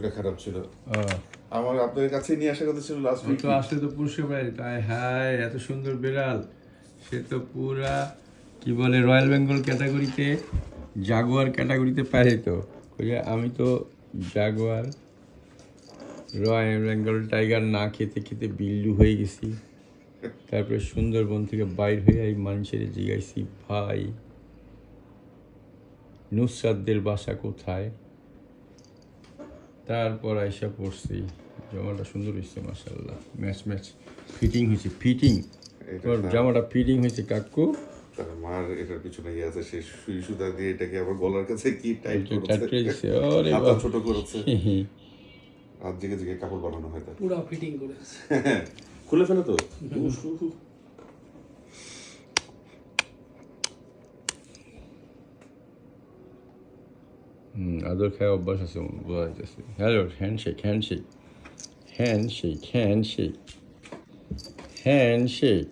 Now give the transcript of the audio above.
এটা খারাপ ছিল। ও, আমার আপনার কাছে নিয়ে আসার কথা ছিল লাস্ট ও উইক। তো আসলে তো পুরুষের বাড়ি তাই, হায় এত সুন্দর বিড়াল, সে তো পুরা কি বলে রয়্যাল বেঙ্গল ক্যাটাগরিতে, জাগুয়ার ক্যাটাগরিতে পারে তো। ওই যে আমি তো জাগুয়ার রয়্যাল বেঙ্গল টাইগার না খেতে খেতে বিল্লু হয়ে গেছি। তারপরে সুন্দরবন থেকে বাইর হয়ে এই মানুষের জিজ্ঞাসি, ভাই নুসরাতদের বাসা কোথায়? তারপর আইসা পড়ছি। জামাটা সুন্দর হয়েছে মাশাআল্লাহ, ম্যাচ ম্যাচ ফিটিং হয়েছে, ফিটিং। তোর জামাটা ফিটিং হয়েছে কাকু। তার মার এটার পিছনে ইয়ে আছে, সে সুই সুতা দিয়ে এটাকে আবার গলার কাছে কি টাইট টাটকে করেছে, দিছে, ওরে হাতা বাপ। ছোট করেছে। রাত জেগে জেগে কাপড় বানানো হয় তার। পুরা ফিটিং করেছে। খুলে ফেলে তো। আদর খায় অভ্যাস আছে বোঝা যাইতেছে। Hello, handshake handshake handshake handshake handshake.